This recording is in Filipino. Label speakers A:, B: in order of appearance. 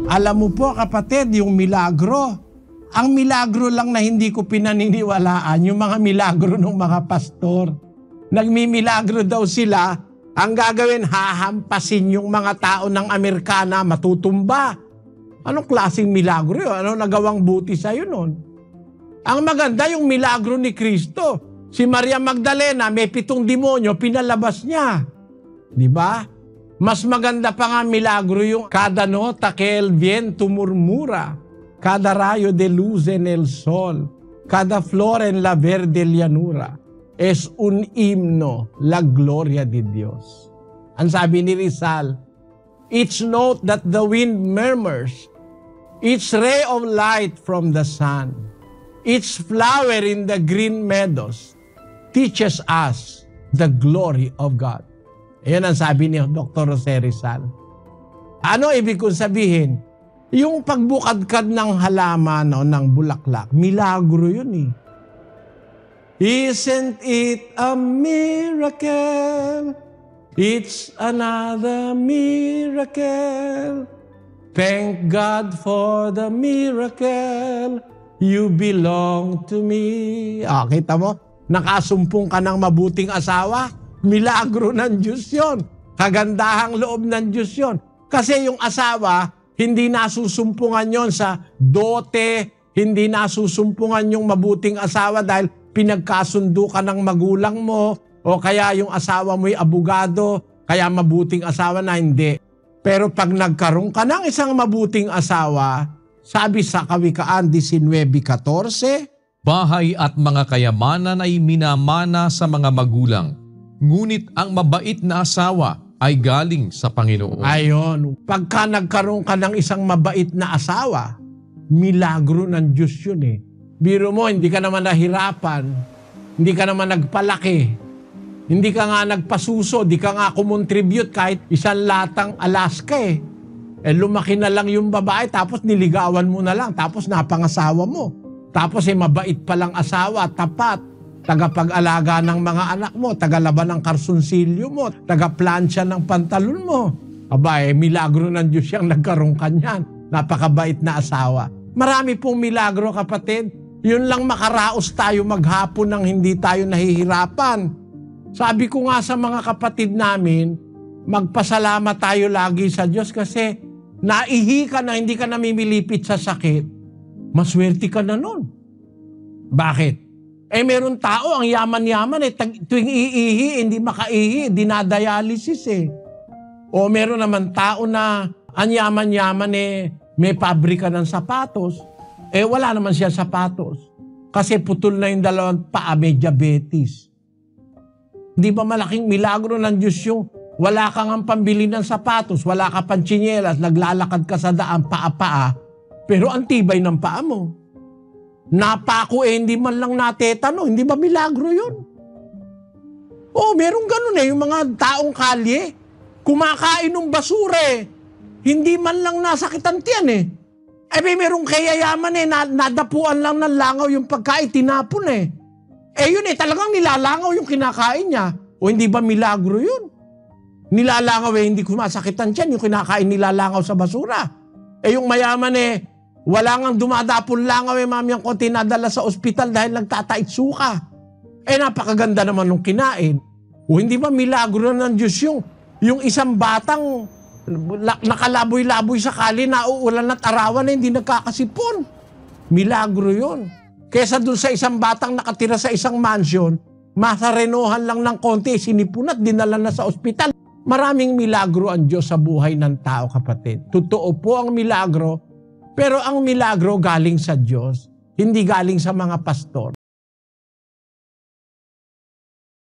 A: Alam mo po kapatid, yung milagro, ang milagro lang na hindi ko pinaniniwalaan, yung mga milagro ng mga pastor. Nagmimilagro daw sila, ang gagawin, hahampasin yung mga tao ng Amerikana, matutumba. Anong klaseng milagro yun? Anong nagawang buti sa'yo nun? Ang maganda yung milagro ni Kristo. Si Maria Magdalena, may 7 demonyo, pinalabas niya. Di ba? Mas maganda pa nga milagro yung cada nota que el viento murmura, cada rayo de luz en el sol, cada flor en la verde llanura, es un himno, la gloria de Dios. Ang sabi ni Rizal, each note that the wind murmurs, each ray of light from the sun, each flower in the green meadows, teaches us the glory of God. Ayan ang sabi ni Dr. Jose Rizal. Ano ibig kong sabihin? Yung pagbukadkad ng halaman o ng bulaklak, milagro yun eh. Isn't it a miracle? It's another miracle. Thank God for the miracle. You belong to me. Kita mo? Nakasumpong ka ng mabuting asawa? Milagro ng Diyos yun. Kagandahang loob ng Diyos yun. Kasi yung asawa, hindi nasusumpungan yon sa dote, hindi nasusumpungan yung mabuting asawa dahil pinagkasundo ka ng magulang mo o kaya yung asawa mo'y abogado, kaya mabuting asawa na hindi. Pero pag nagkaroon ka ng isang mabuting asawa, sabi sa Kawikaan 19:14,
B: bahay at mga kayamanan ay minamana sa mga magulang. Ngunit ang mabait na asawa ay galing sa Panginoon.
A: Ayon, pagka nagkaroon ka ng isang mabait na asawa, milagro ng Diyos yun eh. Biro mo, hindi ka naman nahirapan, hindi ka naman nagpalaki, hindi ka nga nagpasuso, hindi ka nga kumontribute kahit isang latang Alaska eh. Lumaki na lang yung babae, tapos niligawan mo na lang, tapos napangasawa mo. Tapos mabait palang asawa, tapat. Tagapag-alaga ng mga anak mo, tagalaban ng karsunsilyo mo, tagaplansya ng pantalon mo. Milagro ng Diyos siyang nagkaroon kanyan. Napakabait na asawa. Marami pong milagro, kapatid. Yun lang makaraos tayo maghapon nang hindi tayo nahihirapan. Sabi ko nga sa mga kapatid namin, magpasalamat tayo lagi sa Diyos kasi naihi ka na, hindi ka namimilipit sa sakit. Maswerte ka na nun. Bakit? Meron tao, ang yaman-yaman tuwing iihi, hindi makaihi, dinadialysis eh. O meron naman tao na ang yaman-yaman may pabrika ng sapatos, wala naman siya sapatos. Kasi putol na yung dalawang paa, may diabetes. Di ba malaking milagro ng Diyos yung wala kang ang pambili ng sapatos, wala ka pang tsinelas, naglalakad ka sa daan, paa-paa, pero ang tibay ng paa mo. Napako hindi man lang natetano. Hindi ba milagro yun? Meron ganun yung mga taong kalye. Kumakain ng basura hindi man lang nasakitan tiyan merong kayayaman nadapuan lang ng langaw yung pagkain, tinapon yun talagang nilalangaw yung kinakain niya. Hindi ba milagro yun? Nilalangaw hindi kumasakitan tiyan, yung kinakain nilalangaw sa basura. Yung mayaman wala ngang dumadapon langaw mami ang konti nadala sa ospital dahil nagtatait suka. Napakaganda naman nung kinain. Hindi ba milagro ng Diyos yung isang batang nakalaboy-laboy sa kali, nauulan at arawan hindi nagkakasipon. Milagro yun. Kesa dun sa isang batang nakatira sa isang mansion, masarenohan lang ng konti, sinipunat, dinala na sa ospital. Maraming milagro ang Diyos sa buhay ng tao, kapatid. Totoo po ang milagro, pero ang milagro galing sa Diyos, hindi galing sa mga pastor.